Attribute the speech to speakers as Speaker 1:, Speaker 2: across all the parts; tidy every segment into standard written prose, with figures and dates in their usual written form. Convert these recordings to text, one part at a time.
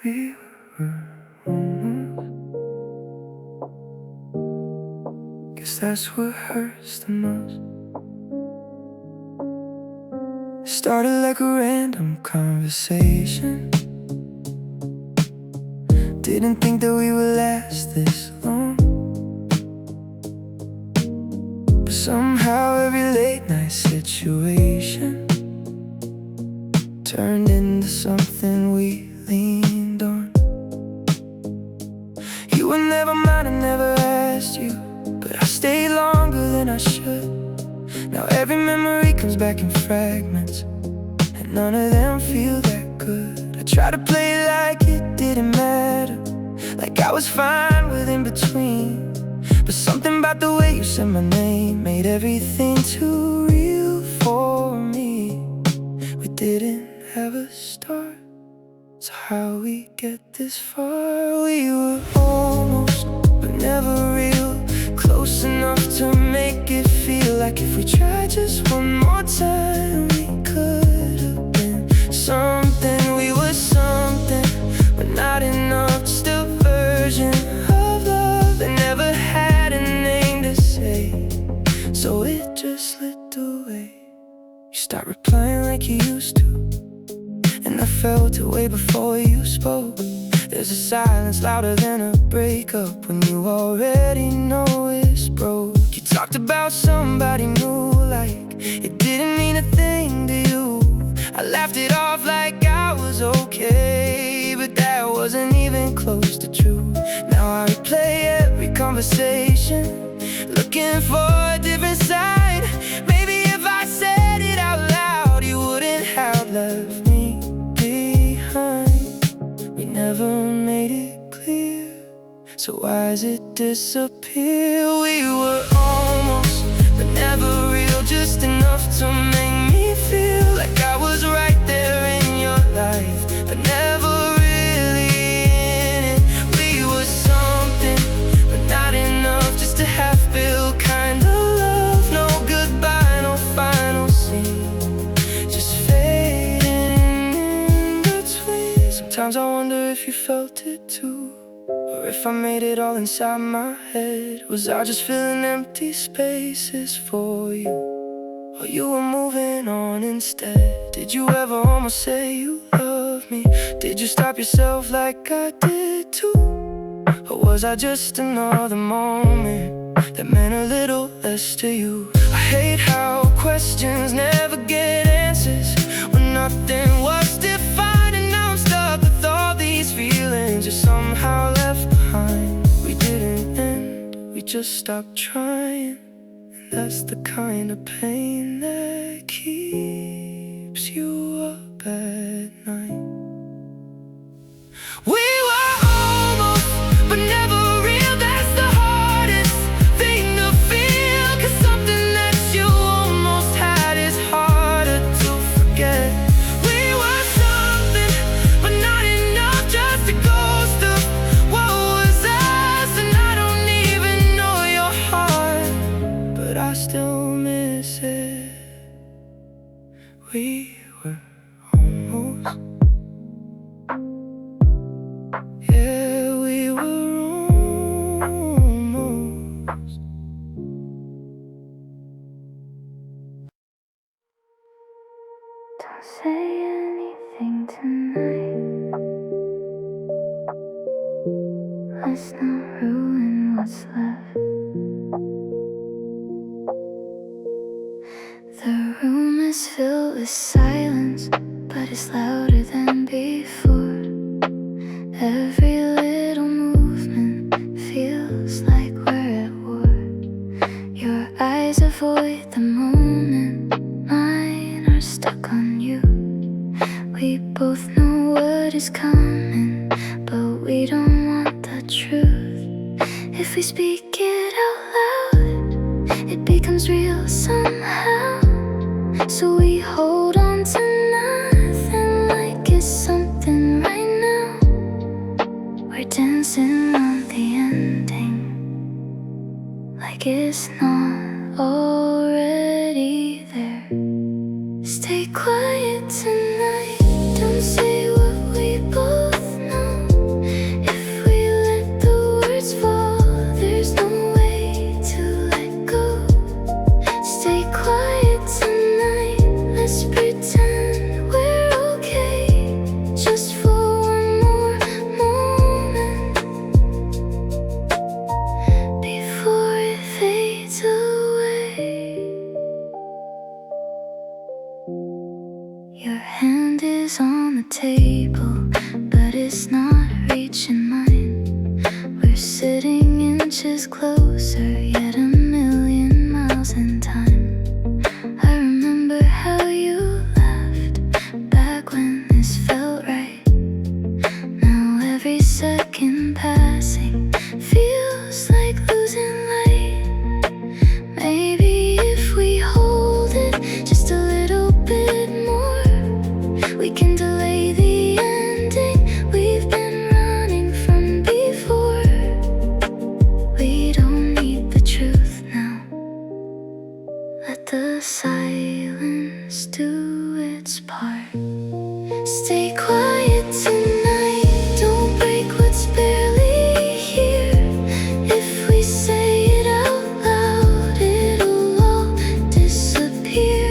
Speaker 1: We were almost. Guess that's what hurts the most. Started like a random conversation. Didn't think that we would last this long, but somehow every late night situation turned into something we leaned on. You were never mine, I never asked you, but I stayed longer than I should. Now every memory comes back in fragments, and none of them feel that good. I try to play it like it didn't matter, like I was fine with in between, but something about the way you said my name made everything too real for me. We didn't have a start, so how we get this far? We were almost, but never real, close enough to make it feel like if we tried just one more time, we could have been something. We were something, but not enough, just a version of love that never had a name to say, so it just slipped away. You stopped replying like you used to, and I felt it way before you spoke. There's a silence louder than a breakup when you already know it's broke. You talked about somebody new like it didn't mean a thing to you. I laughed it off like I was okay, but that wasn't even close to true. Now I replay every conversation, looking for a different side. Maybe if I said it out loud, you wouldn't have left me behind. We never made it clear, so why does it disappear? We were almost, but never real, just enough to make me feel like I was right there in your life, but never really in it. We were something, but not enough, just a half-built kind of love. No goodbye, no final scene, just fading in between. Sometimes I wonder if you felt it too, or if I made it all inside my head. Was I just filling empty spaces for you, or you were moving on instead? Did you ever almost say you love me? Did you stop yourself like I did too? Or was I just another moment that meant a little less to you? I hate how questions never get answers when nothing was defined, and now I'm stuck with all these feelings you're somehow left behind. We didn't end, we just stopped trying, and that's the kind of pain that keeps you up at night. We were almost, but never real. That's the hardest thing to feel, 'cause something that you almost had is harder to forget. We were something, but not enough, just a ghost of what was us. And I don't even know your heart, but I still miss it. We were almost, yeah, we were almost. Don't say anything tonight, let's not ruin what's left. The room is filled with silence, but it's louder than before. Every little movement feels like we're at war. Your eyes avoid the moment, mine are stuck on you. We both know what is coming, but we don't want the truth. If we speak it out loud, it becomes real somehow. So we hold on to nothing like it's something right now. We're dancing on the ending, like it's not already there. Stay quiet tonight, don't say what we both know. the table, but it's not reaching mine. We're sitting inches closer, yet a million miles in time. I remember how you laughed back when this felt right. Now every second passing feels like losing light. Maybe if we hold it just a little bit more, we can delay the ending we've been running from before. We don't need the truth now. Let the silence do its part. Stay quiet tonight, don't break what's barely here. If we say it out loud, it'll all disappear.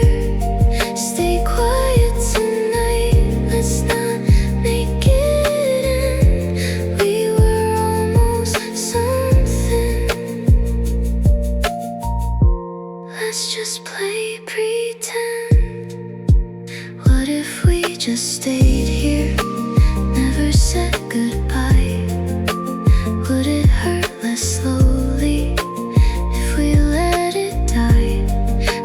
Speaker 1: Stay quiet tonight, let's not make it end. We were almost something. Let's just play pretend. What if we just stayed here, never said goodbye? Would it hurt less slowly if we let it die?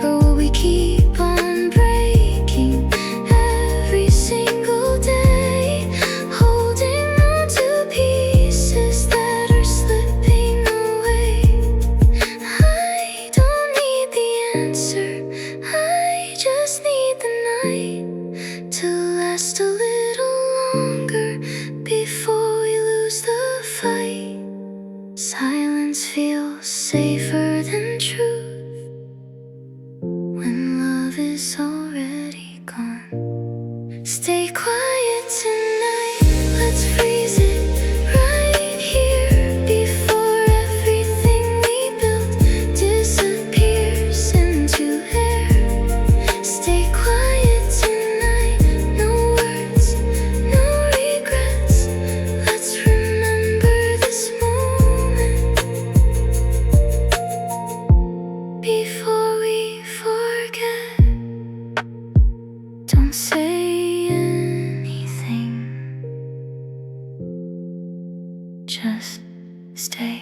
Speaker 1: Or will we keep on breaking every single day, holding on to pieces that are slipping away? I don't need the answer, I just need the night to last a little longer before we lose the fight. Silence feels safer than truth when love is already gone. Stay quiet tonight, let's freeze it right here before everything we built disappears into air. Stay quiet tonight, no words, no regrets. Let's remember this moment before we forget. Don't say anything, just stay.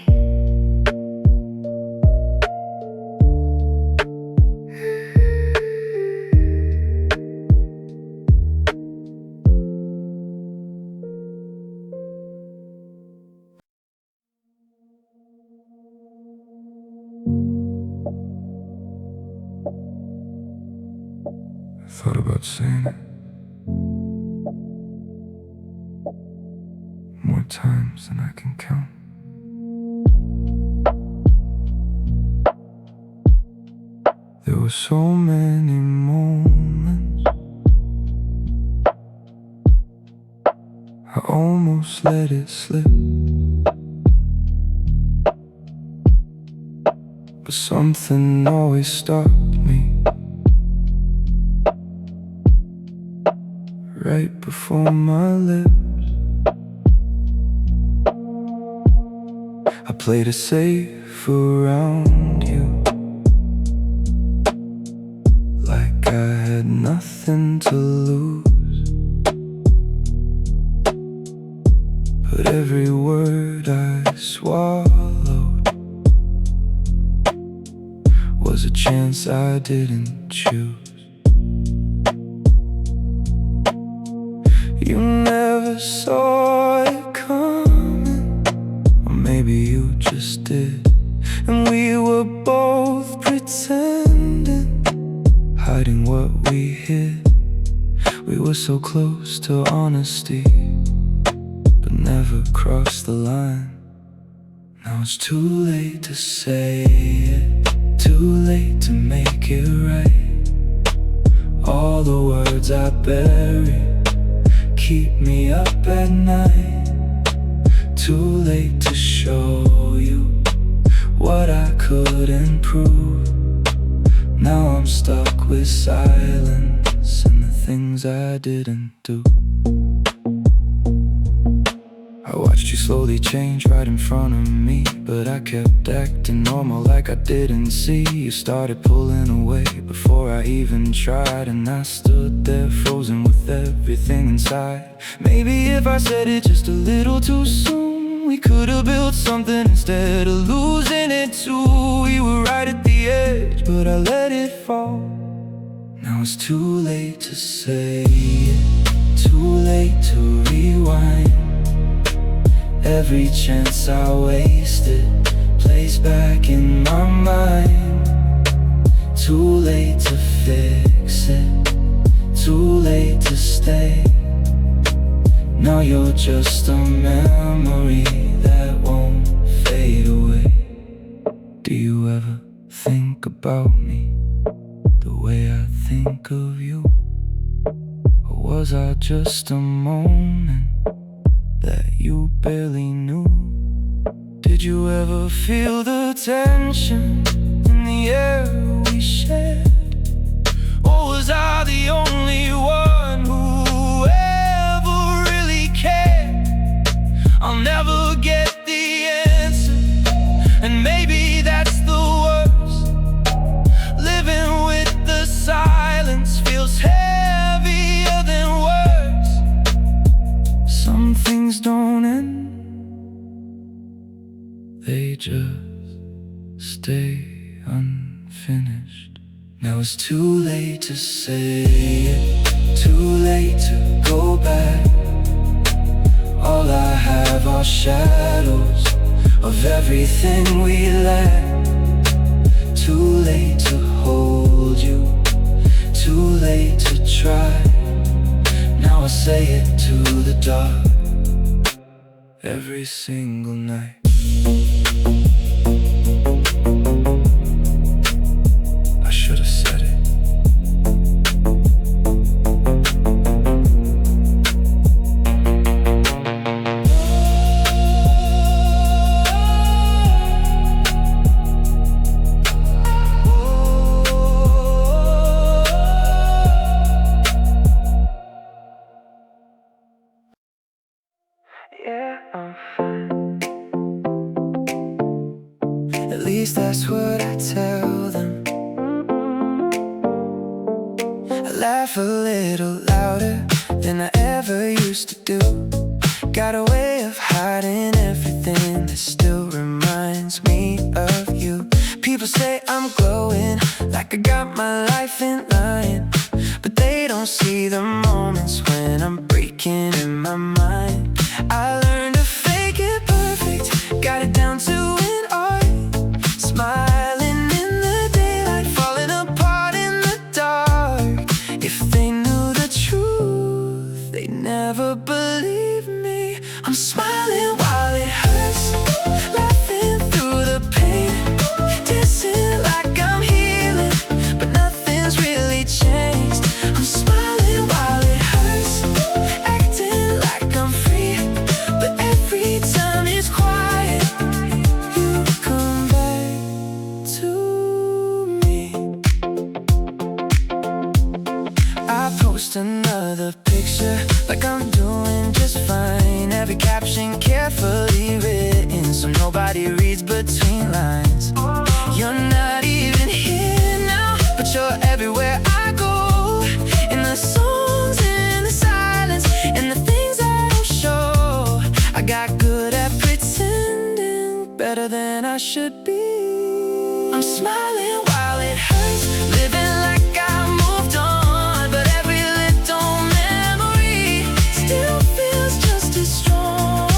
Speaker 2: I thought about saying it more times than I can count. There were so many moments I almost let it slip, but something always stopped me right before my lips. I played it safe around you, like I had nothing to lose. But every word I swallowed was a chance I didn't choose. You never saw it coming, or maybe you just did. And we were both pretending, hiding what we hid. We were so close to honesty, but never crossed the line. Now it's too late to say it, too late to make it right. All the words I buried keep me up at night. Too late to show you what I couldn't prove. Now I'm stuck with silence and the things I didn't do. I I watched you slowly change right in front of me, but I kept acting normal like I didn't see. You started pulling away before I even tried, and I stood there frozen with everything inside. Maybe if I said it just a little too soon, we could have built something instead of losing it too. We were right at the edge, but I let it fall. Now it's too late to say it, too late to rewind. Every chance I wasted plays back in my mind. Too late to fix it, too late to stay. Now you're just a memory that won't fade away. Do you ever think about me the way I think of you? Or was I just a moment that you barely knew? Did you ever feel the tension in the air we shared? Or was I the only one who ever really cared? I'll never get the answer, and maybe that's the worst. Living with the silence feels heavier than words. Some things don't end, they just stay unfinished. Now it's too late to say it, too late to go back. All I have are shadows of everything we lack. Too late to hold you, too late to try. Now I say it to the dark every single night. I should have said it.
Speaker 1: Yeah, I'm fine. At least that's what I tell them. I laugh a little louder than I ever used to do. Got a way of hiding everything that still reminds me of you. People say I'm glowing, like I got my life in line, but they don't see the moments when I'm breaking in my mind. I learned to fake it perfect, got it down to an art. Smiling in the daylight, falling apart in the dark. If they knew the truth, they'd never believe me. I'm smiling while it hurts, laughing through the pain, dancing like I'm healing, but nothing's really changed. I'm smiling while it hurts, acting like I'm free, but every time it's quiet, you come back to me. I post another picture like I'm doing just fine. Every caption carefully written so nobody reads between lines. You're not even here now, but you're everywhere I go. In the songs, in the silence, in the things I don't show. I got good at pretending, better than I should be. I'm smiling while it hurts, living like I moved on, but every little memory still feels just as strong.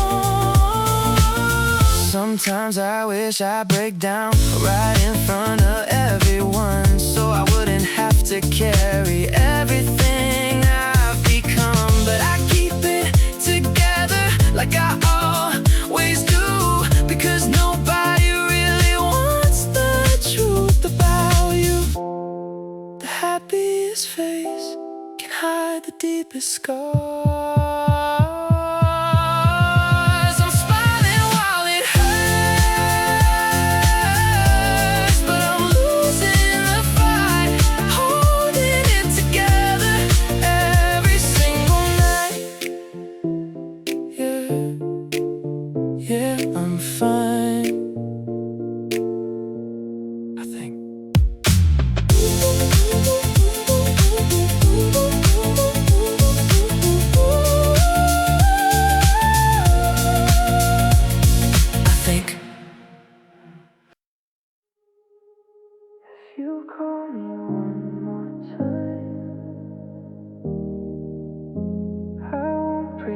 Speaker 1: Sometimes I wish I'd break down right in front of everyone, so I wouldn't have to carry everything I've become. But I keep it together like I always do, because nobody really wants the truth about you. The happiest face can hide the deepest scars. I'm smiling while it hurts, but I'm losing the fight, holding it together.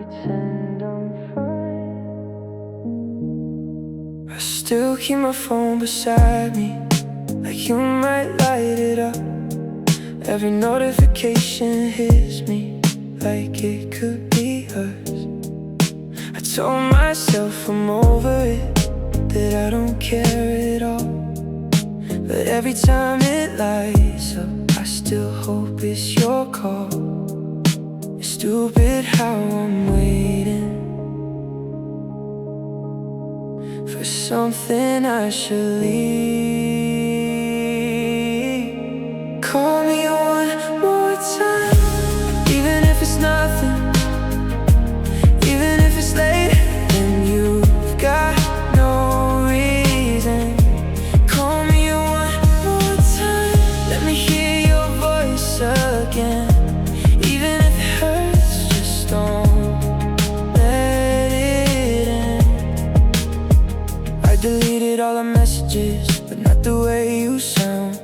Speaker 1: pretend I'm fine. I still keep my phone beside me, like you might light it up. Every notification hits me like it could be us. I told myself I'm over it, that I don't care at all. But every time it lights up, I still hope it's your call. It's stupid how I'm waiting for something I should leave. Call me one more time, even if it's nothing, even if it's late and you've got no reason. Call me one more time, let me hear your voice again. Even if it hurts, just don't let it end. I deleted all the messages, but not the way you sound.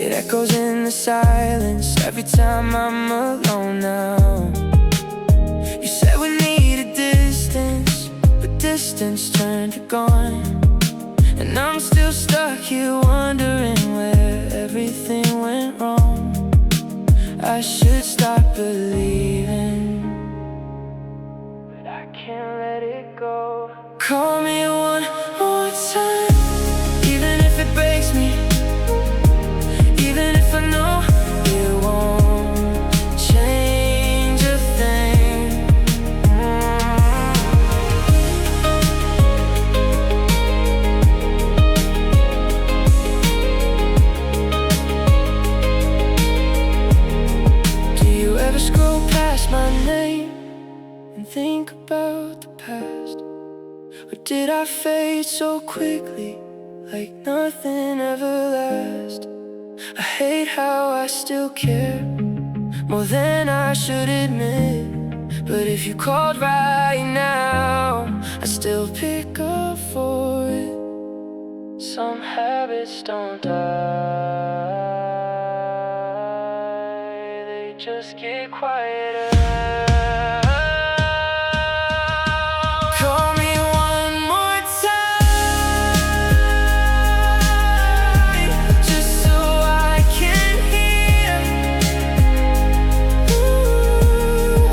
Speaker 1: It echoes in the silence every time I'm alone now. You said we needed distance, but distance turned to gone. And I'm still stuck here wondering where everything went wrong. I should stop believing, but I can't let it go. Call me one more time, even if it breaks me, even if I know it won't change a thing. Do you ever scroll past my name and think about the past? Or did I fade so quickly, like nothing ever lasts? I hate how I still care, more than I should admit. But if you called right now, I'd still pick up for it. Some habits don't die, they just get quieter. Call me one more time, just so I can hear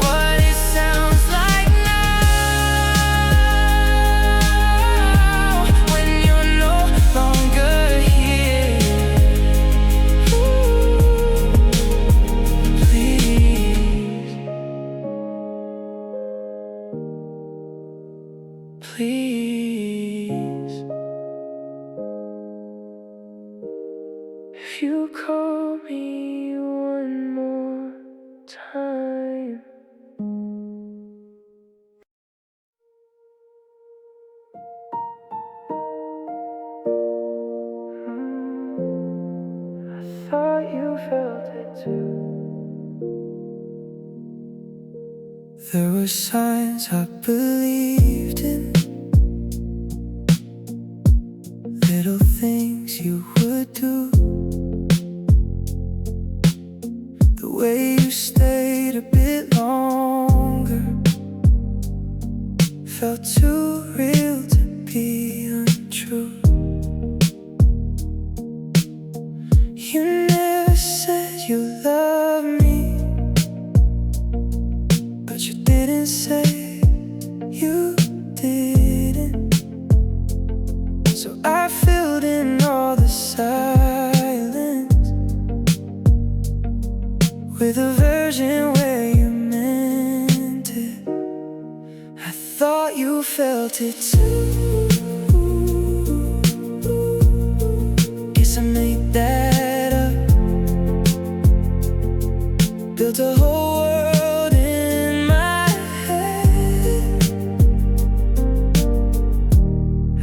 Speaker 1: what it sounds like now, when you're no longer here. Please, if you call me one more time. I thought you felt it too. There were signs I believed in, little things you would do, the way you stayed a bit longer felt too real to be untrue. You never said you loved me, but you didn't say you didn't. So I filled in all the silence with a version where you meant it. I thought you felt it too. Guess I made that up, built a whole world in my head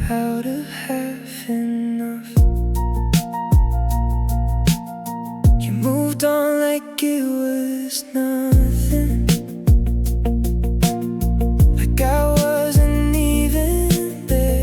Speaker 1: out of half enough. You moved on like it was nothing, like I wasn't even there.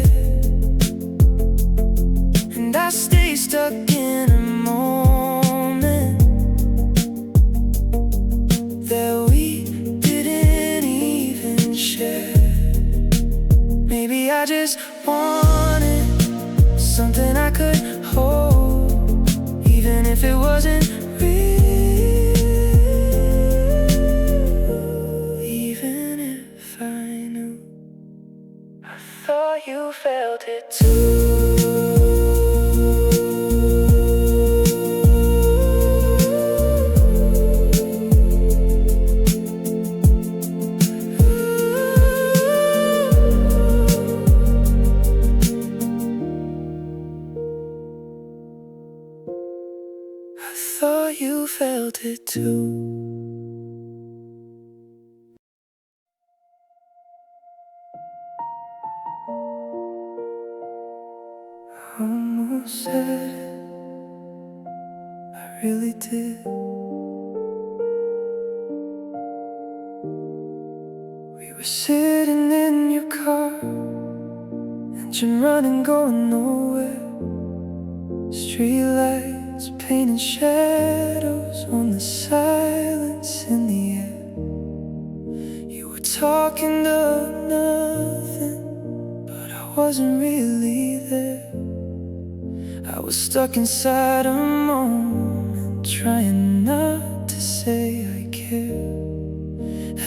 Speaker 1: you felt it too. I thought you felt it too. I almost said it, I really did. We were sitting in your car, engine running, going nowhere. Streetlights painting shadows on the silence in the air. You were talking to nothing, but I wasn't really there. I was stuck inside a moment, trying not to say I care.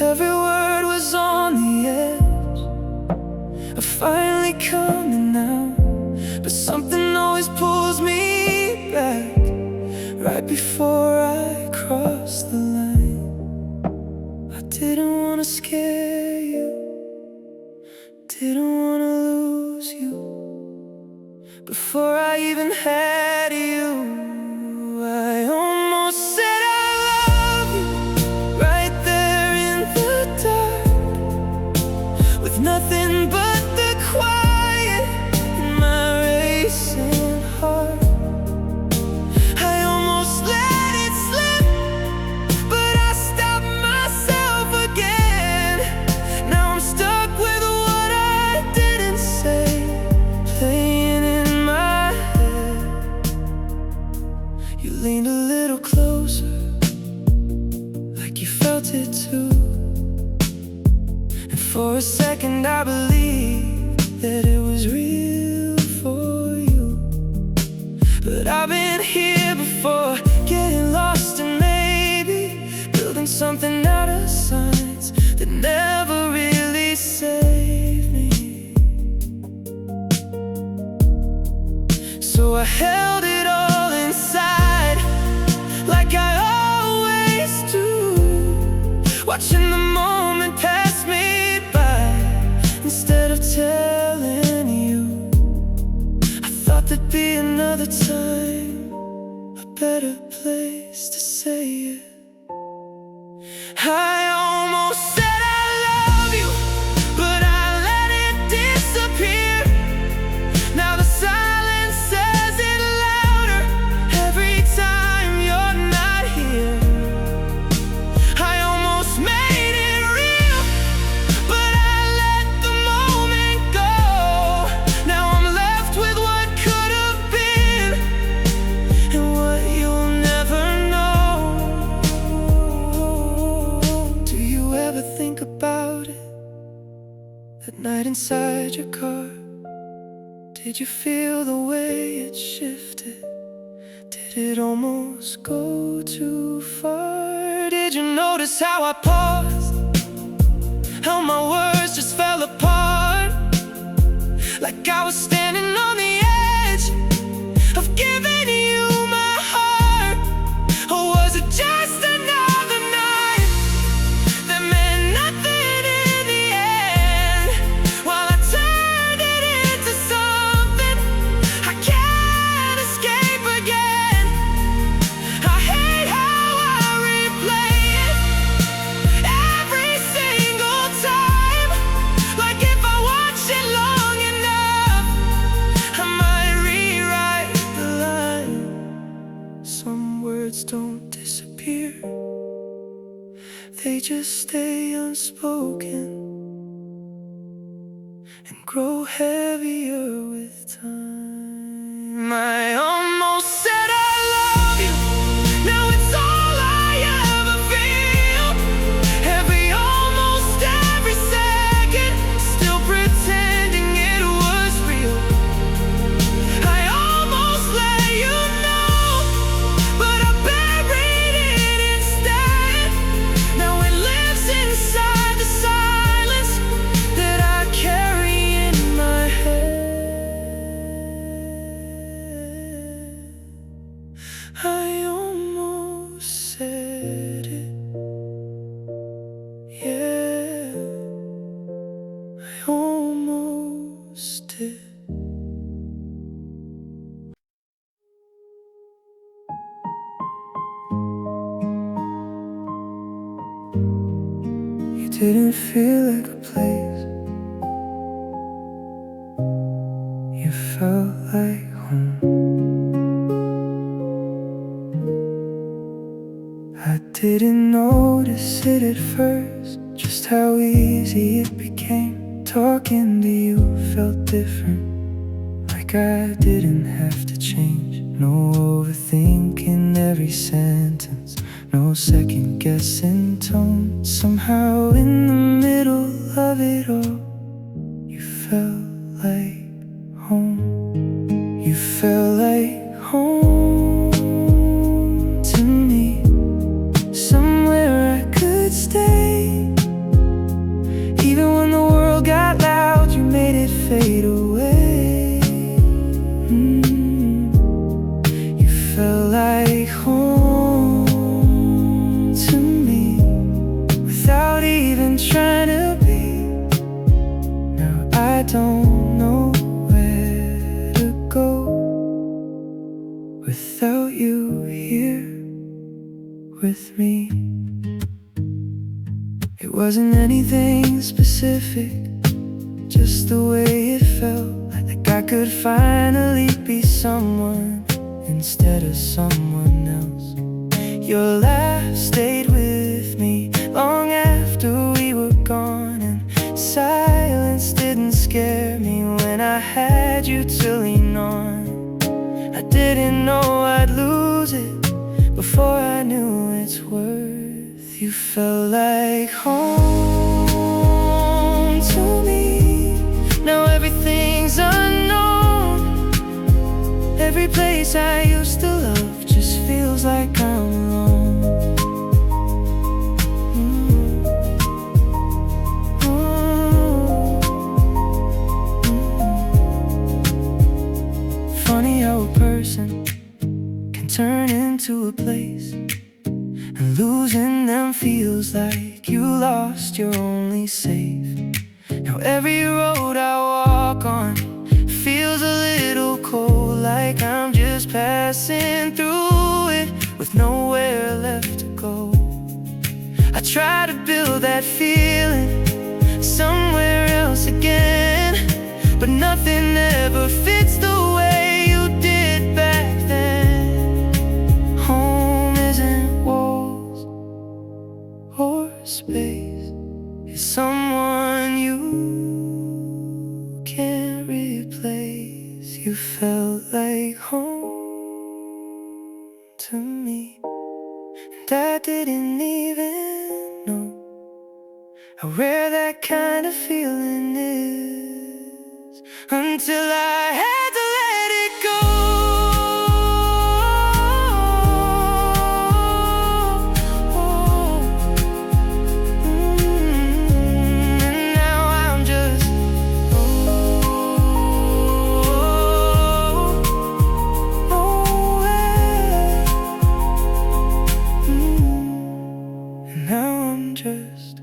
Speaker 1: Every word was on the edge of finally coming out, but something always pulls me back right before I cross the line. I didn't want to scare you, didn't want to lose you. Before I even had you, I almost said I love you right there in the dark, with nothing but the quiet in my racing heart. I almost let it slip, but I stopped myself again. Now I'm stuck with what I didn't say, playing in my head. You leaned a little closer, like you felt it too. And for a second I believed that it was real for you. But I've been here before, getting lost and maybe building something out of signs that never really saved me. So I held it all inside, like I always do, watching the moment pass me by instead of telling you. I thought there'd be another time, a better place to say it. I almost said I love you, but I let it disappear. Now the silence says it louder every time you're not here. I almost made it real, but I let the moment go. Now I'm left with what could have been and what you'll never know. Do you ever think about it? That night inside your car, did you feel the way it shifted? Did it almost go too far? Did you notice how I paused? How my words just fell apart, like I was standing on the edge of giving you my heart. Or was it just another night that meant nothing in the end? While I turned it into something I can't escape again. I hate how I replay it every single time, like if I watch it long enough, I might rewrite the line. Some words don't disappear, they just stay unspoken and grow heavier with time. I almost said I love you, now it's all I ever feel. Almost every second, still pretending it was real. I almost let you know, but I buried it instead. Now it lives inside the silence that I carry in my head.
Speaker 2: Yeah, I almost did.
Speaker 1: You didn't feel like a place, you felt like home. I didn't notice it at first, just how easy it became. Talking to you felt different, like I didn't have to change. No overthinking every sentence, no second guessing tone. Somehow in the middle of it all, you felt like home. You felt like home to me, somewhere I could stay. Even when the world got loud, you made it fade away. You felt like home to me, without even trying to be. Now I don't know where to go without you here with me. It wasn't anything specific, just the way it felt, like I could finally be someone instead of someone else. Your laugh stayed with me long after we were gone, and silence didn't scare me when I had you to lean on. I didn't know I'd lose it before I knew its worth. You felt like home to me. Now everything's unknown. Every place I used to love just feels like I'm alone. Funny how a person can turn into a place, and losing them feels like you lost your only safe. Now every road I walk on feels a little cold, like I'm just passing through it with nowhere left to go. I try to build that feeling somewhere else again, but nothing ever fits the way you did back then. Home isn't walls or space, it's someone you can't replace. You felt like home to me, and I didn't even know how rare that kind of feeling is, until I had to let it go. And now I'm just nowhere. And now I'm just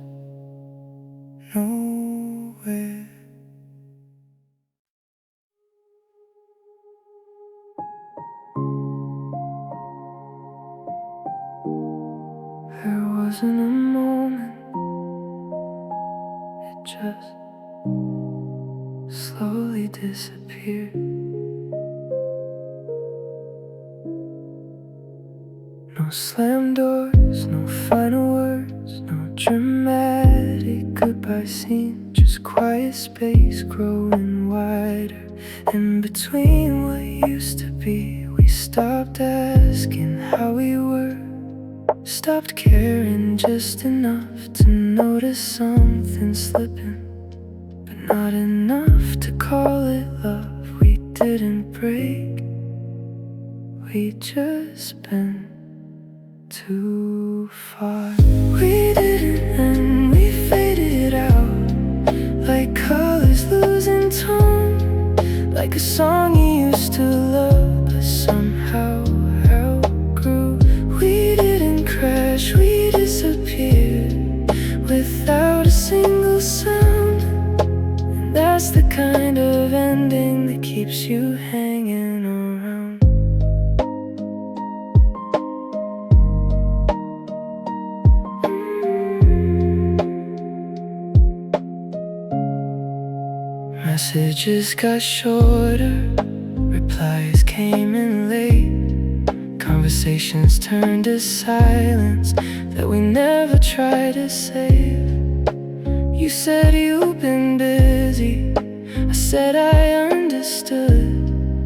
Speaker 1: nowhere. There wasn't a moment, it just slowly disappeared. No slam doors, no final words, no dramatic goodbye scene, just quiet space growing wider. In between what used to be, we stopped asking how we were, stopped caring just enough to notice something slipping, but not enough to call it love. We didn't break, we just bent too far. We didn't end, we faded out, like colors losing tone, like a song you used to love but somehow outgrew. We didn't crash, we disappeared with without a single sound. And that's the kind of ending that keeps you hanging around. Messages got shorter, replies came in late, conversations turned to silence that we never tried to save. You said you've been busy, I said I understood,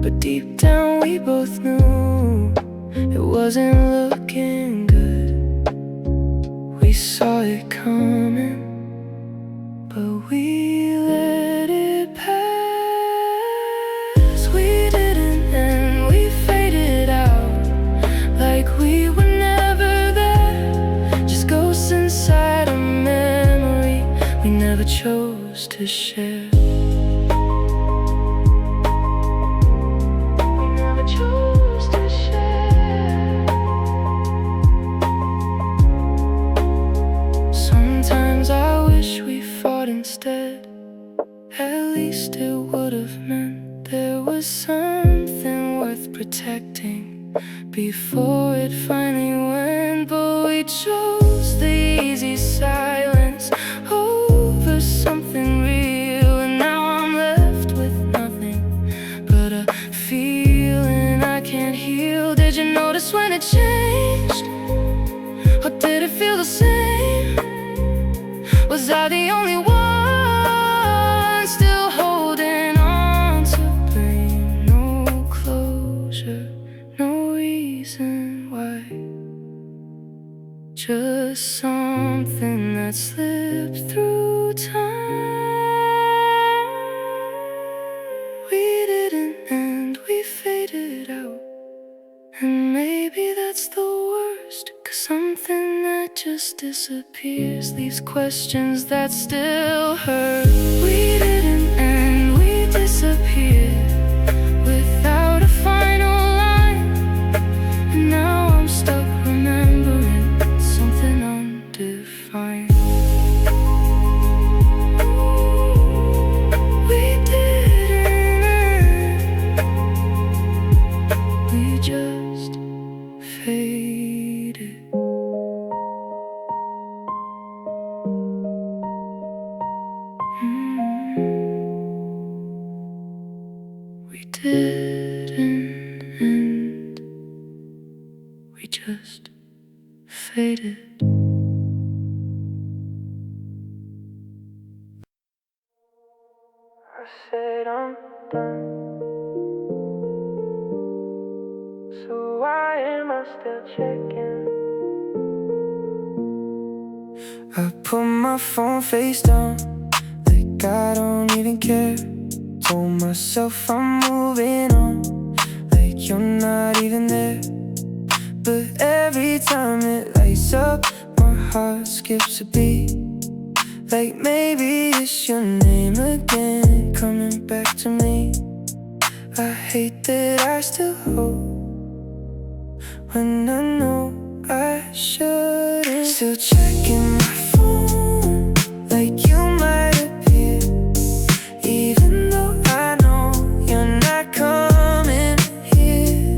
Speaker 1: but deep down we both knew it wasn't looking good. We saw it coming, but we let it pass. We didn't end, we faded out like we were never there. Just ghosts inside a memory we never chose to share. We never chose to share. Sometimes I wish we fought instead. At least it would have meant there was something worth protecting before it finally went. But we chose the easy silence over something real, and now I'm left with nothing but a feeling I can't heal. Did you notice when it changed? Or did it feel the same? Was I the only one still holding on to blame? No closure, no reason why, just something that slipped through time. We didn't end, we faded out, and maybe that's the worst, 'cause something that just disappears leaves questions that still hurt. We didn't end, we disappeared without a final line, and now I'm stuck remembering something undefined. We didn't end, we just faded. We didn't end, we just faded. I said I'm done, so why am I still checking? I put my phone face down, like I don't even care. Told myself I'm moving on, like you're not even there. But every time it lights up, my heart skips a beat. Like maybe it's your name again, coming back to me. I hate that I still hope when I know I shouldn't. Still checking my phone, like you might appear, even though I know you're not coming here.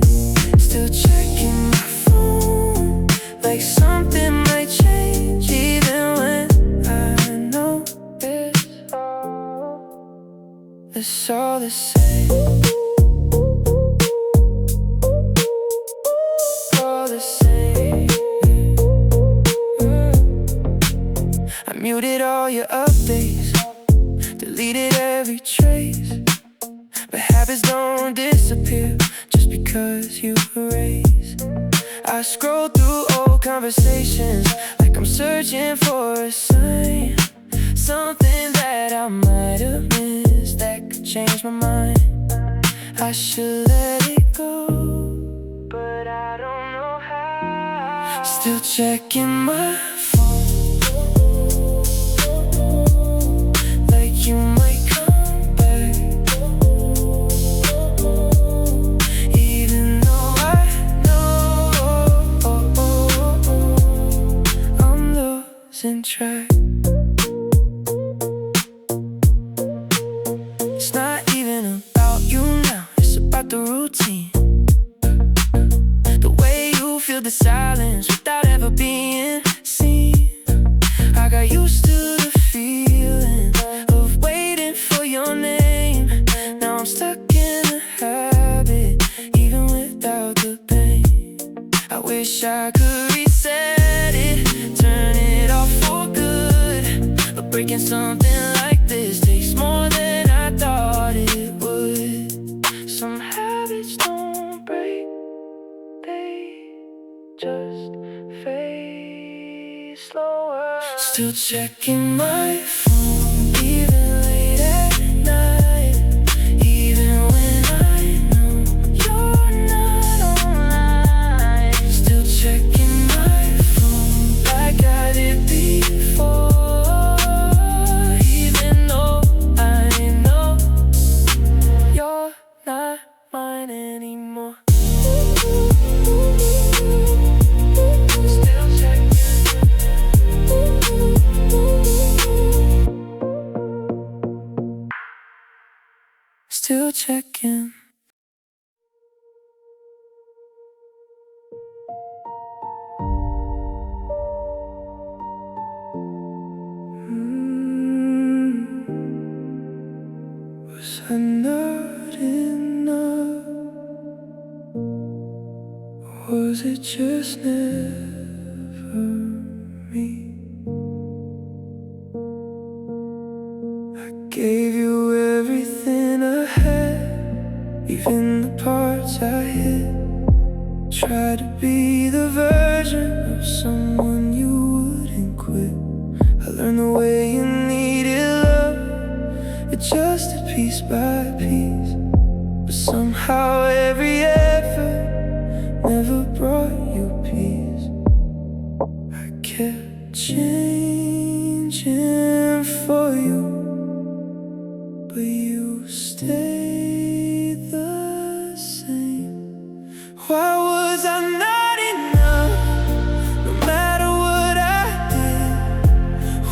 Speaker 1: Still checking my phone, like something might change, even when I know it's all the same. All the same. I muted all your updates, deleted every trace, but habits don't disappear just because you erase. I scroll through old conversations like I'm searching for a sign, something that I might have missed that could change my mind. I should let it go, but I don't know how. Still checking my phone, like you might come back, even though I know I'm losing track. It's not even about you now, it's about the routine. The way you feel the silence without ever being seen. I got used to the feeling of waiting for your name. Now I'm stuck in a habit, even without the pain. I wish I could reset it, turn it off for good. But breaking something like this takes more than I thought it would. Some habits don't break, they just fade slower. Still checking my phone, even late at night. Even when I know you're not online. Still checking my phone like I did before. Even though I know you're not mine anymore. Still checking. Still checking. Was I not enough? Was it just never me? I gave you everything I had, even the parts I hid. Tried to be the version of someone you wouldn't quit. I learned the way you needed love, adjusted piece by piece. But somehow every effort never brought you peace. I kept changing for you, but you stayed the same. Why was I not enough, no matter what I did?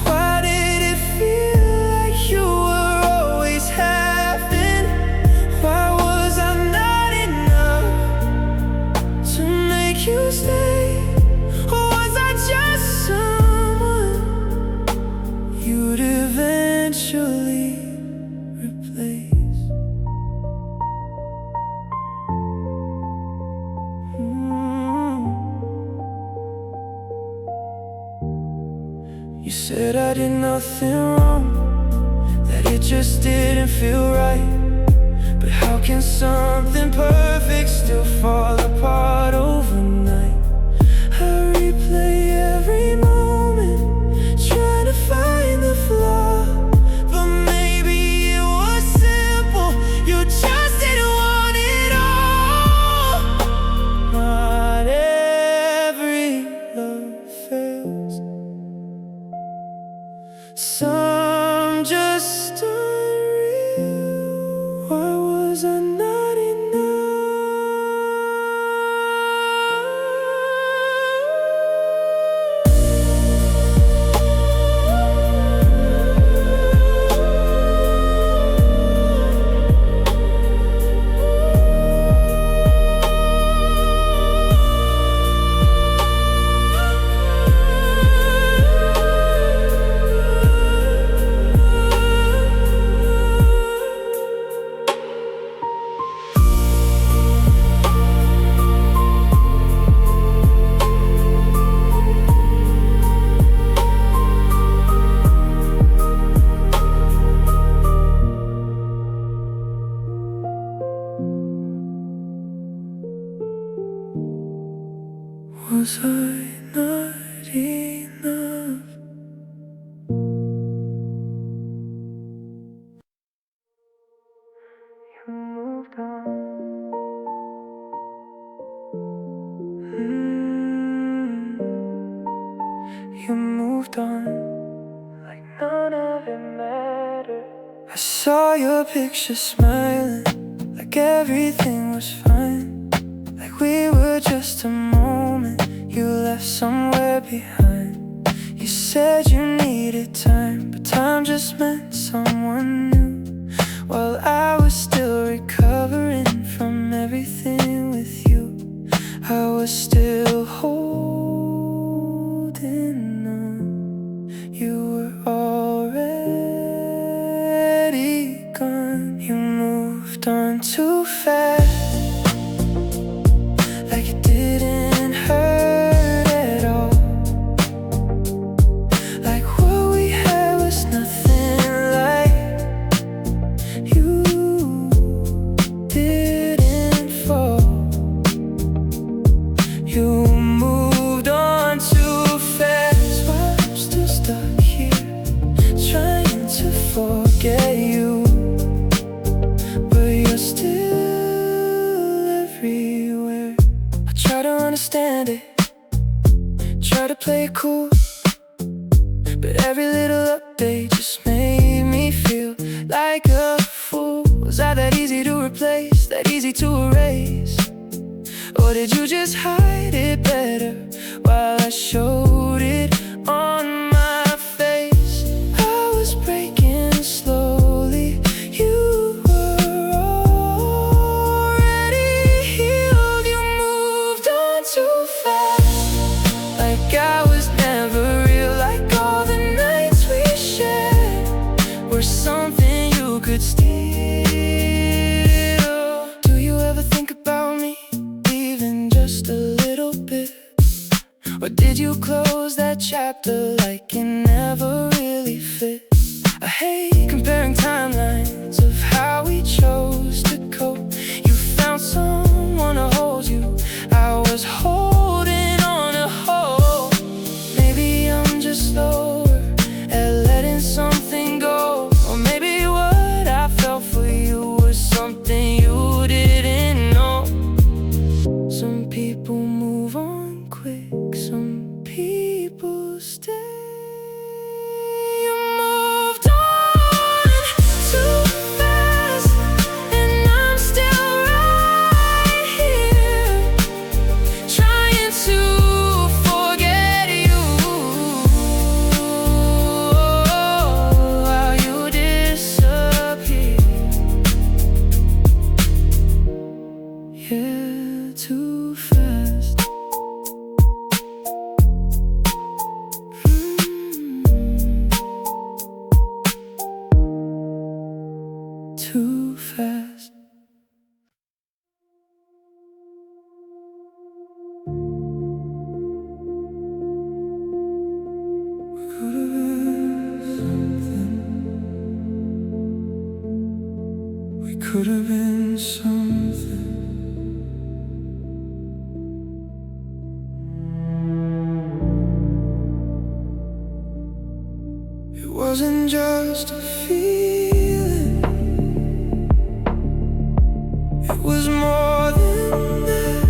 Speaker 1: Why did it feel like you were always having? Why was I not enough to make you stay? Or was I just someone you'd eventually replace? You said I did nothing wrong, that it just didn't feel right. But how can something perfect still fall apart overnight? I replay every moment, trying to find the flaw. But maybe it was simple, you just didn't want it all. Not every love fails, some just unreal. Why was I not enough? Was I not enough? You moved on. You moved on like none of it mattered. I saw your picture smiling, like everything was fine, like we were just a moment you left somewhere behind. You said you needed time, but time just meant someone new. While I was still recovering from everything with you, I was still holding on. You were already gone. You moved on too fast, like it didn't hurt at all. Like what we had was nothing, like you didn't fall. You moved on too fast, while I'm still stuck here, trying to forget you. But you're still everywhere. I try to understand it, try to play it cool, but every little update just made me feel like a fool. Was I that easy to replace, that easy to erase? Or did you just hide it better while I showed it on my face? I was breaking slowly, you were already healed. You moved on too fast, like I was never real. Like all the nights we shared were something you could steal. Do you ever think about me, even just a little bit? Or did you close that chapter like it never really fit? I hate comparing timelines of how we chose to cope. You found someone to hold you, I was holding on to hope. Maybe I'm just slower at letting something go. Or maybe what I felt for you was something you didn't know. Some people move on quick, some people stay. You moved on too fast, and I'm still right here, trying to forget you. While you disappear. Yeah, too fast. Too fast. We could have been something. It wasn't just a feeling, it was more than that.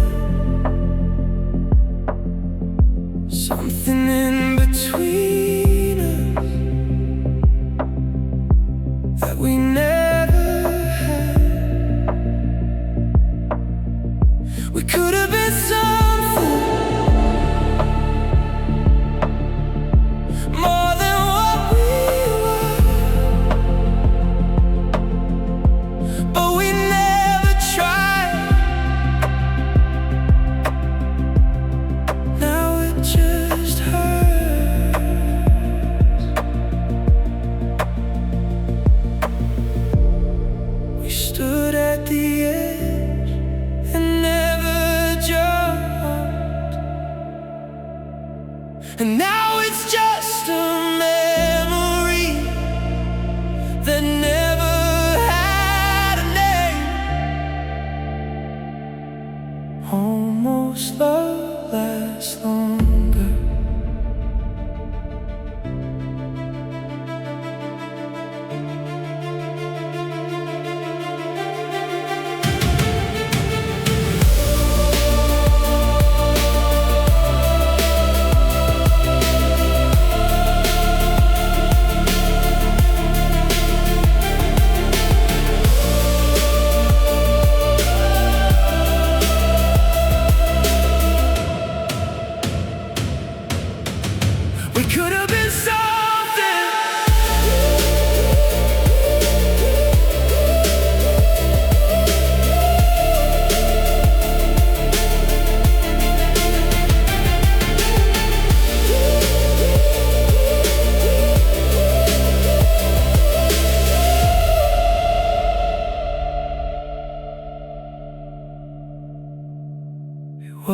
Speaker 1: Something in between us that we never had. We could have been something more than what we were, but we never tried. Now it just hurts.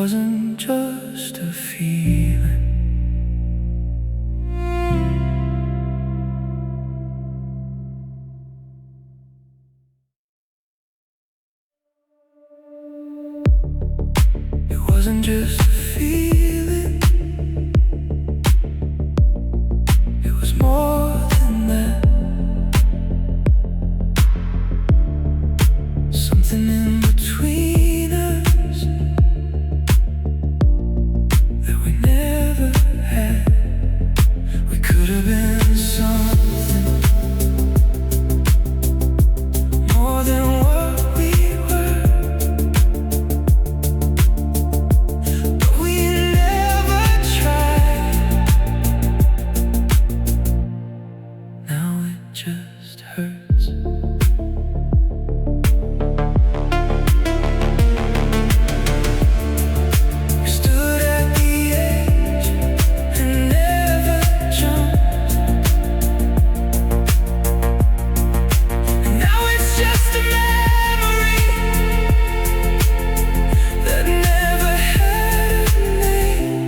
Speaker 2: wasn't just a feeling. It wasn't just a feeling. It was more than that. Something in between us that we never had. We could have been something more than what we were, but we never tried. Now it just hurts. We stood at the edge and never jumped, and now it's just a memory that never had a name.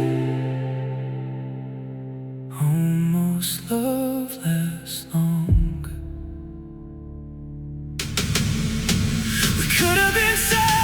Speaker 2: Almost love lasts longer. We could have been something.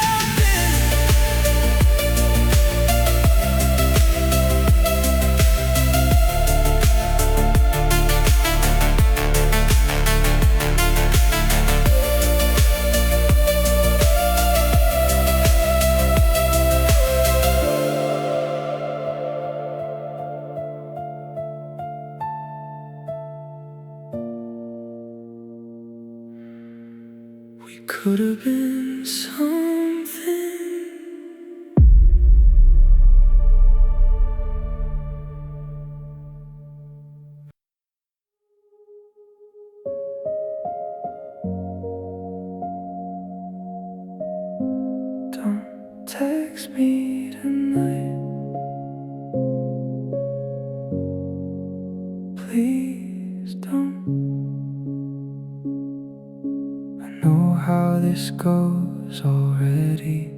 Speaker 2: We could have been something. Don't text me tonight, please don't. I know how this goes already.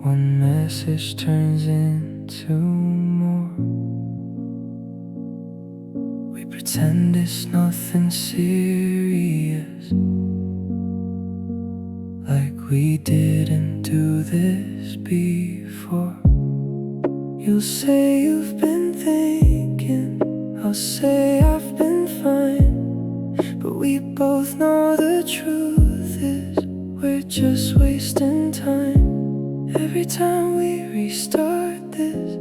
Speaker 2: One message turns into more. We pretend it's nothing serious, like we didn't do this before. You'll say you've been thinking, I'll say I've been fine, but we both know the truth is we're just wasting time. Every time we restart this,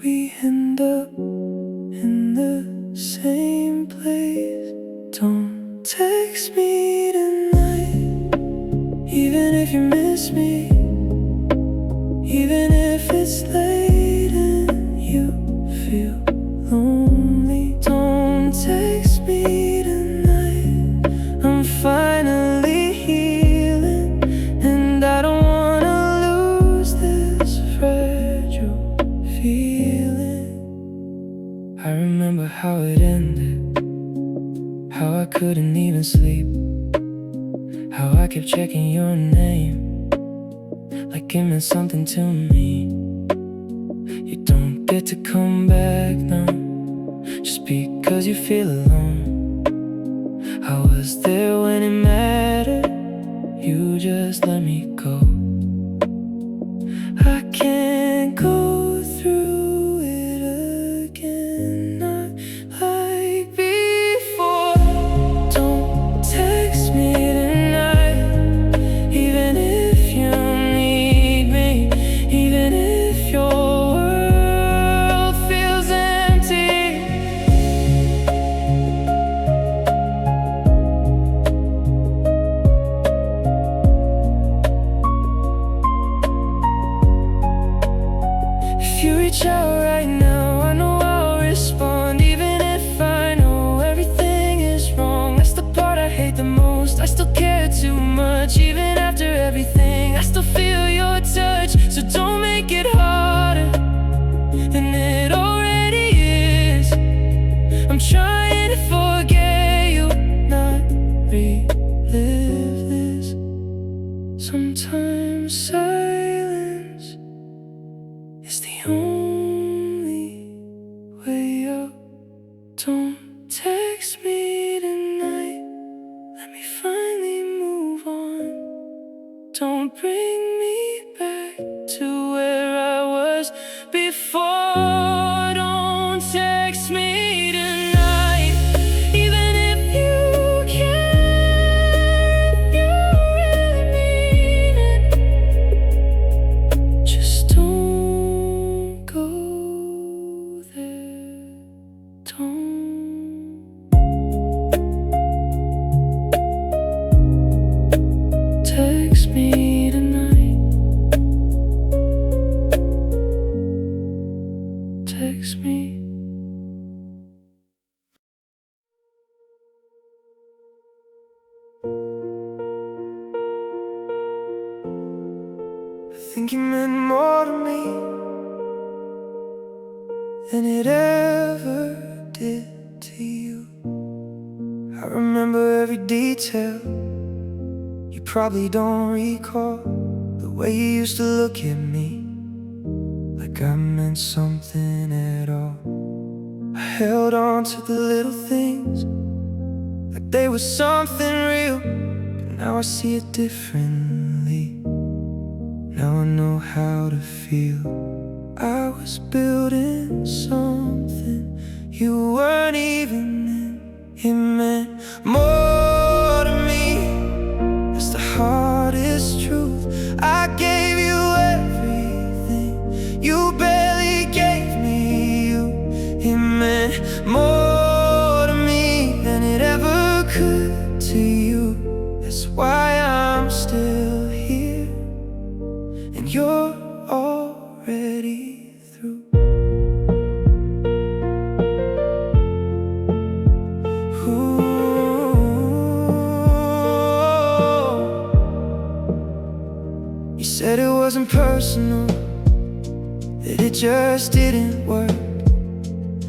Speaker 2: we end up in the same place. Don't text me tonight, even if you miss me, even if it's late and you feel lonely. Don't text me tonight, I'm finally healing, and I don't wanna lose this fragile feeling. I remember how it ended, how I couldn't even sleep, how I kept checking your name, like it meant something to me. You don't get to come back now, just because you feel alone. I was there when it mattered, you just let me go. I can't go through it again, not like before. Don't text me tonight, even if you need me, even if your world feels empty.
Speaker 1: Don't text me tonight, let me finally move on. Don't bring me back to where I was before. Don't text me tonight, even if you can, you really mean it. Just don't go there. Don't. Text me tonight. Text me. I think you meant more to me than it ever did to you. I remember every detail. You probably don't recall the way you used to look at me, like I meant something at all. I held on to the little things like they were something real, but now I see it differently. Now I know how to feel. I was building something you weren't even in. It meant more to me. It's the hardest truth. I gave you everything. You barely gave me you. It meant more to me than it ever could to you. That's why I'm still here, and you're already through. You said it wasn't personal, that it just didn't work.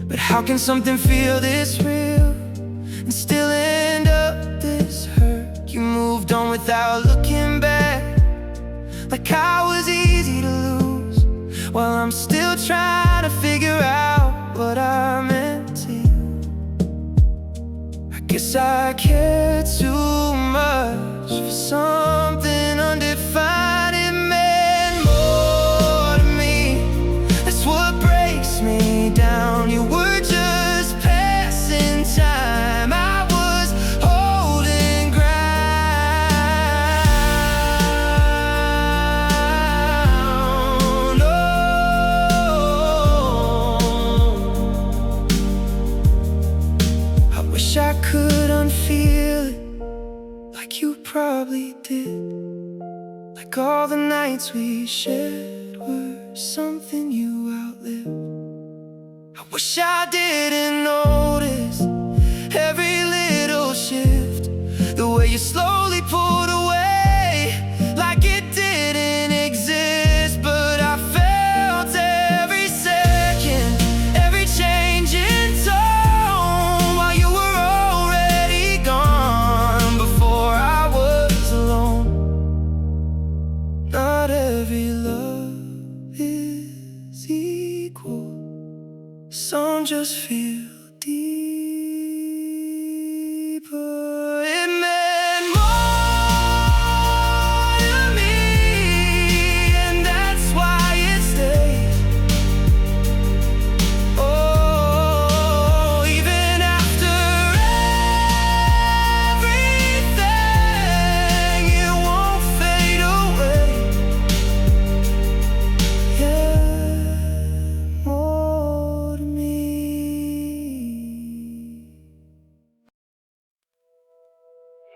Speaker 1: But how can something feel this real and still end up this hurt? You moved on without looking back, like I was easy to lose, while I'm still trying to figure out what I meant to you. I guess I cared too much for something undefined. It meant more to me. That's what breaks me down. You were just passing time. I was holding ground. Oh, I wish I could unfeel it like you probably did. Like all the nights we shared were something you outlived. I wish I didn't notice every little shift, the way you slowly pulled away, like it didn't exist. But I felt every second, every change in tone, while you were already gone, before I was alone. Not every love is equal. Some just feel deeper. It meant more to me, and that's why it stayed. Oh, even after everything, it won't fade away. Yeah, more to me.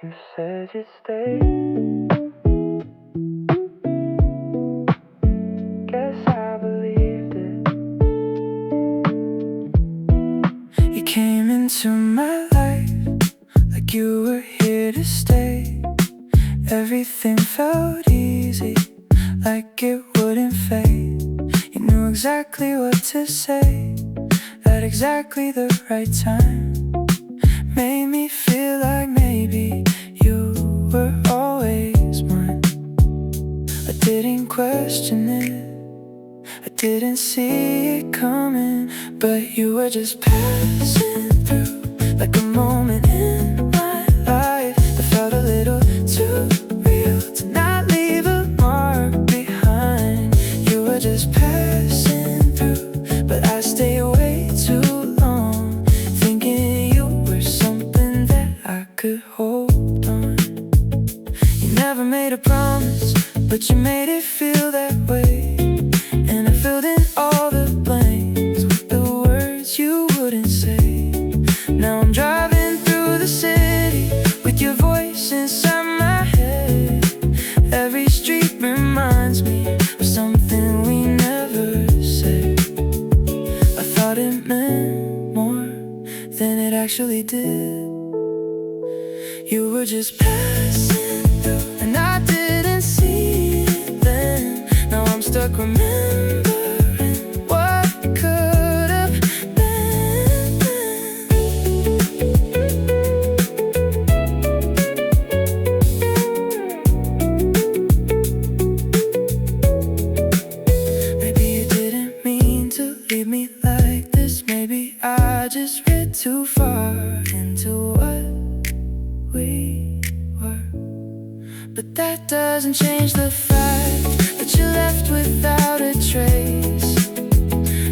Speaker 1: You said you'd stay. Guess I believed it. You came into my life like you were here to stay. Everything felt easy, like it wouldn't fade. You knew exactly what to say at exactly the right time. Made me feel like maybe you were always mine. I didn't question it, I didn't see it coming, but you were just passing through. actually did. You were just passing through, and I didn't see it then. Now I'm stuck remembering what could have been. Maybe you didn't mean to leave me like this. Maybe I just read too far into what we were. But that doesn't change the fact that you left without a trace.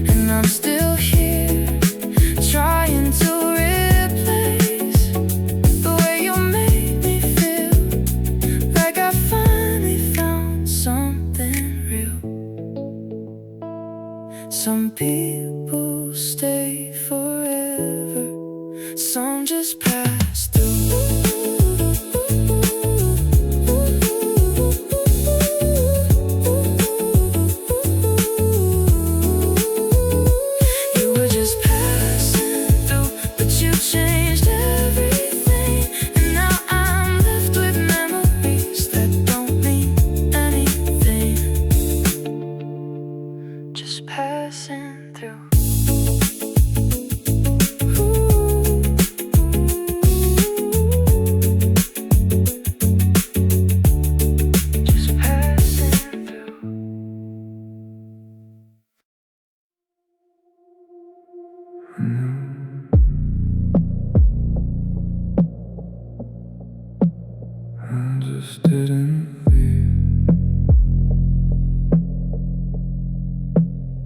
Speaker 1: And I'm still here, trying to replace the way you made me feel, like I finally found something real. Some people stay forever, some just pass through. You were just passing through, but you changed everything. And now I'm left with memories that don't mean anything. Just passing through. Just passing through.
Speaker 2: I just didn't leave.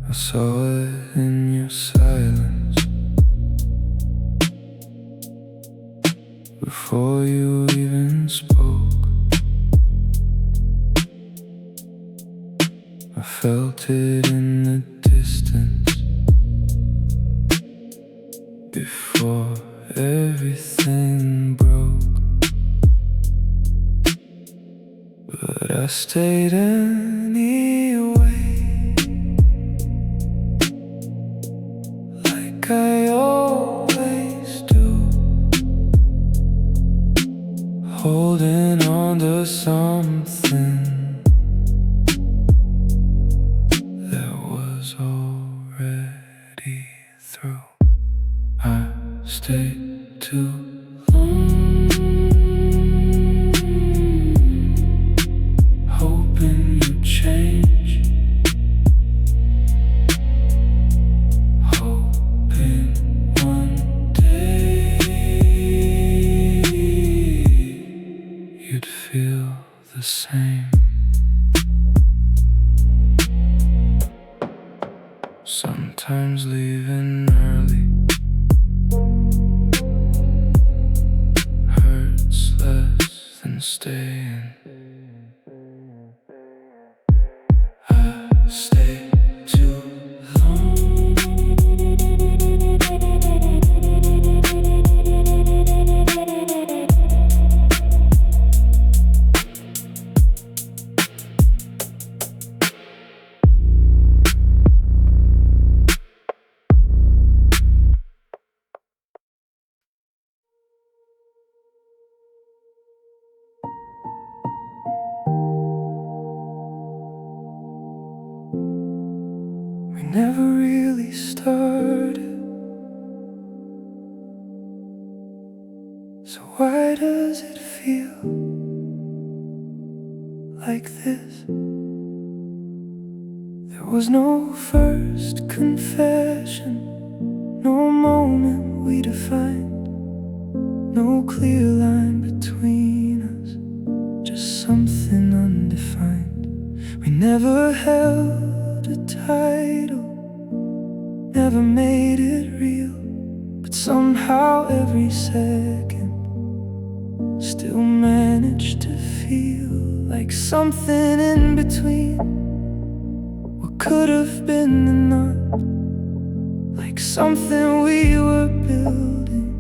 Speaker 2: I saw it in your silence before you even spoke. I felt it in the distance before everything broke. But I stayed anyway, like I always do, holding on to something that was already through. I stayed too long, hoping you'd change, hoping one day you'd feel the same. Sometimes leaving early hurts less than staying. I stayed too long, we never really started. So why does it feel like this? There was no first confession, no moment we defined, no clear line between us, just something undefined. We never held a title, never made it real, but somehow every second still managed to feel like something in between what could have been and not, like something we were building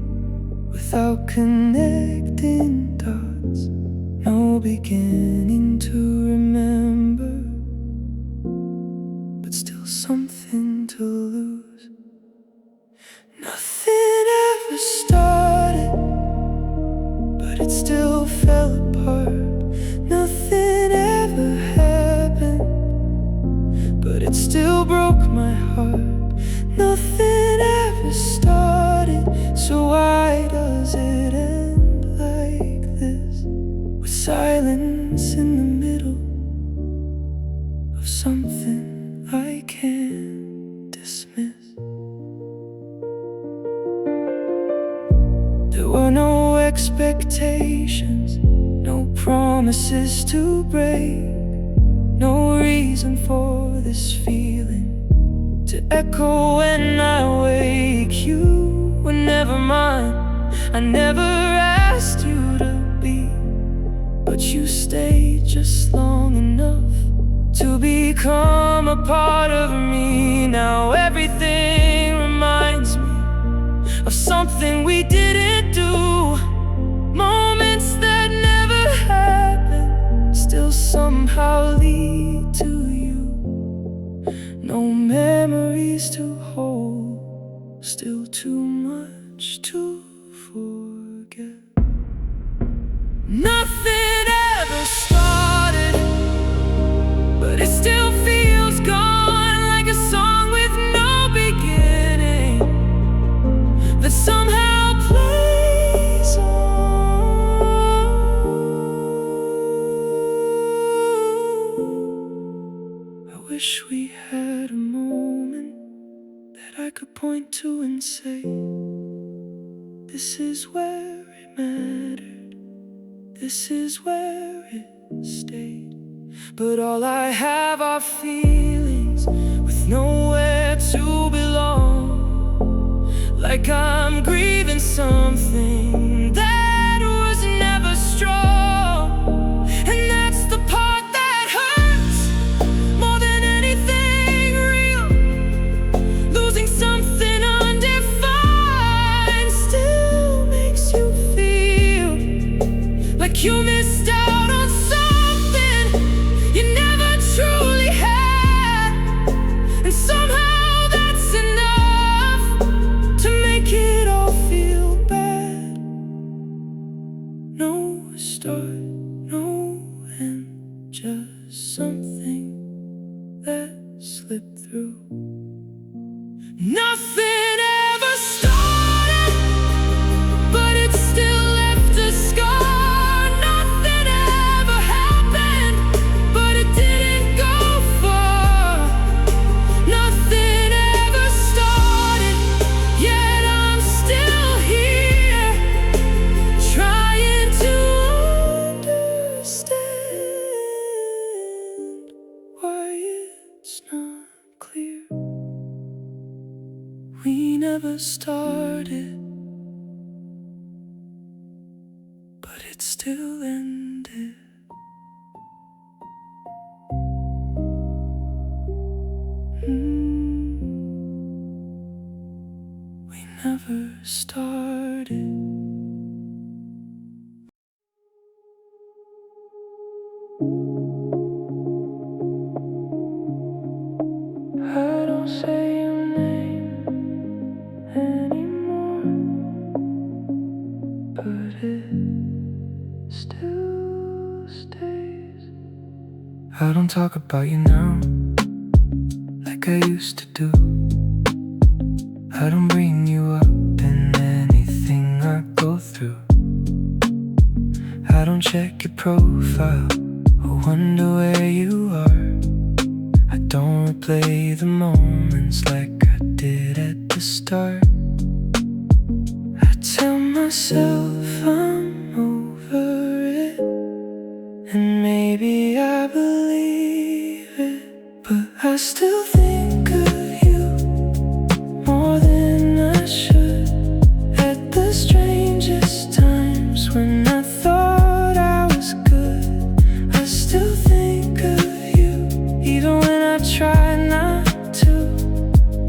Speaker 2: without connecting dots, no beginning to remember, but still something to lose. Nothing ever started.
Speaker 1: So why does it end like this, with silence in the middle of something I can't dismiss? There were no expectations, no promises to break, no reason for this feeling to echo when I wake. You were never mine, I never asked you to be, but you stayed just long enough to become a part of me. Now everything reminds me of something we didn't do, moments that never happened still somehow lead to you. No memories to hold, still too much to forget. Nothing ever started, but it still feels gone, like a song with no beginning that somehow plays on. I wish we had a moment that I could point to and say, this is where it mattered, this is where it stayed. But all I have are feelings with nowhere to belong, like I'm grieving something that was never strong. And that's the part that hurts more than anything real. Losing something undefined still makes you feel like you missed out on something you never truly had. And somehow that's enough to make it all feel bad. No start, no end, just something that slipped through. Nothing ever started, but it still left a scar. Nothing ever happened, but it didn't go far. Nothing ever started, yet I'm still here, trying to understand why it's not clear. We never started, but it still ended. We never started. I don't say your name anymore, but it still stays. I don't talk about you now like I used to do. I don't bring you up in anything I go through. I don't check your profile or wonder where you are. I don't replay the moments like I did at the start. I tell myself I'm over it, and maybe I believe it, but I still think of you more than I should. At the strangest times when I thought I was good, I still think of you, even when I try not to.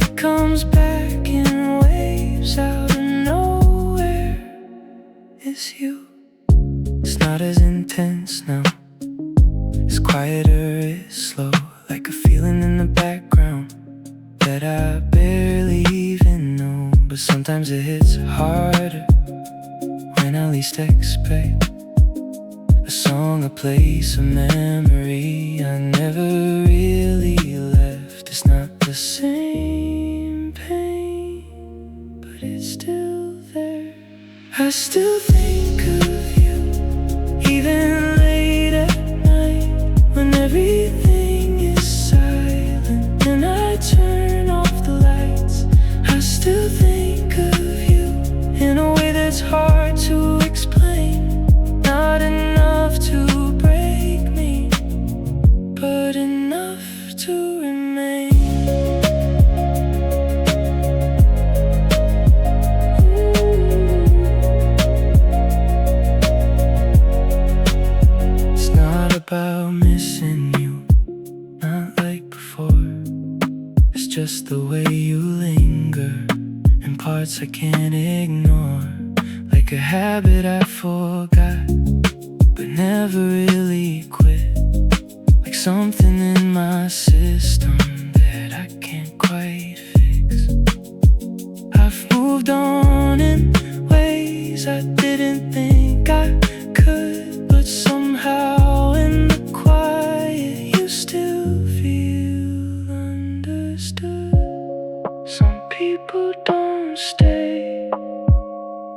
Speaker 1: It comes back in waves out of nowhere. It's you. It's not as intense now, it's quieter, it's slow, like a feeling in the background that I barely even know. But sometimes it hits harder when I least expect. A song, a place, a memory I never really left. It's not the same pain, but it's still there. I still think of you, even late at night, when everything is silent and I turn off the lights. I still think of you in a way that's hard to explain. Not enough to break me, but enough to remain. It's not about missing you, not like before. It's just the way you linger in parts I can't ignore. Like a habit I forgot, but never really quit. Like something in my system that I can't quite fix. I've moved on in ways I didn't think I could, but somehow in the quiet you still feel understood. Some people don't stay,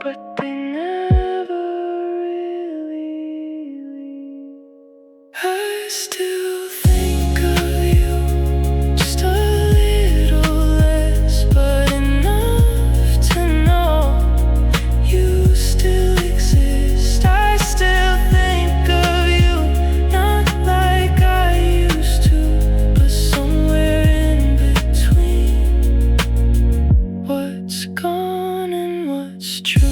Speaker 1: but they never really leave. I still think of you, just a little less, but enough to know you still exist. I still think of you, not like I used to, but somewhere in between what's gone and what's true.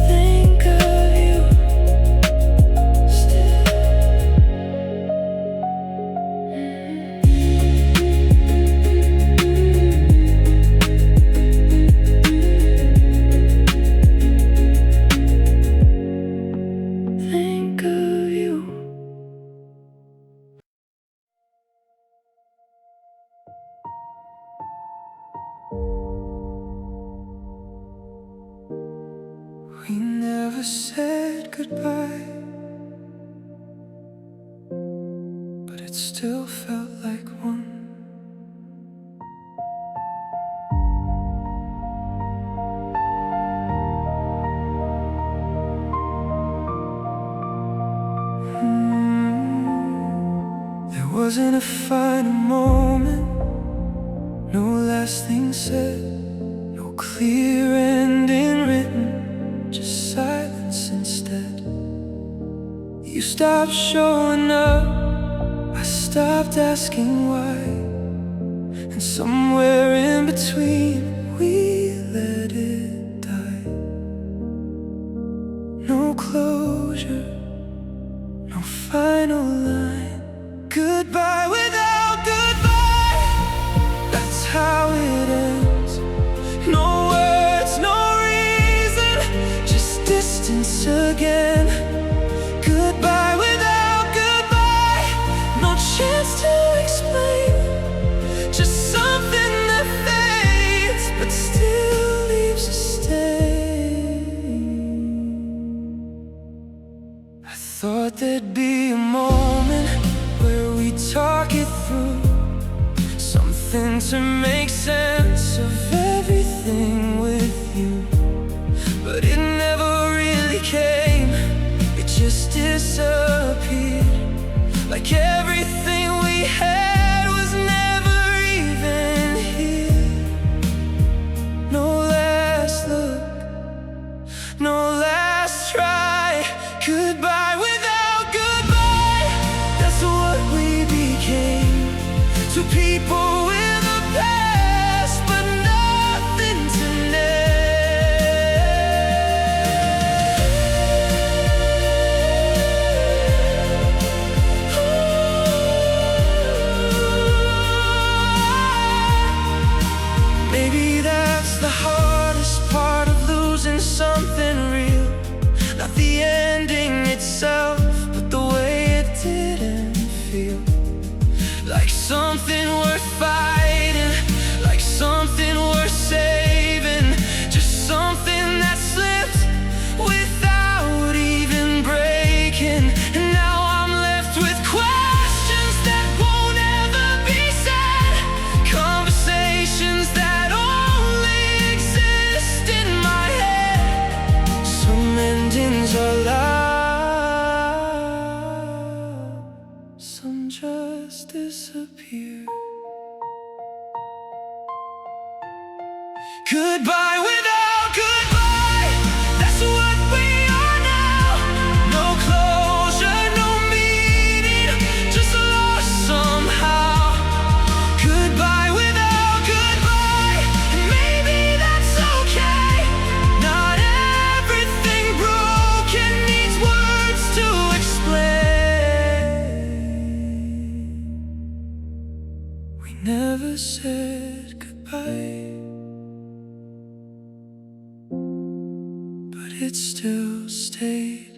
Speaker 1: Think of you, still. Think of you. We never said goodbye, but it still felt like one. There wasn't a final moment, no last thing said, no clear ending written, just silence instead. You stopped showing up, I stopped asking why, and somewhere in between we let it die. No closure, no final line, goodbye without goodbye. That's how it ends. No words, no reason, just distance again. Goodbye without goodbye, no chance to explain. Just something that fades, but still leaves a stain. I thought there'd be a moment where we talk it through, something to make sense of everything with you. But it never really came, it just disappeared. Like everything we had was never even here. No last look, no last try. Goodbye without goodbye, that's what we became. Two people with a past, but nothing to name. Maybe that's the hardest part of losing something real. Not the ending itself, but the way it didn't feel. Like something worth fighting, like something worth saving. Just something that slipped without even breaking. And now I'm left with questions that won't ever be said, conversations that only Goodbye without goodbye, that's what we are now. No closure, no meaning, just lost somehow. Goodbye without goodbye, and maybe that's okay. Not everything broken needs words to explain. We never said goodbye, but it still stayed.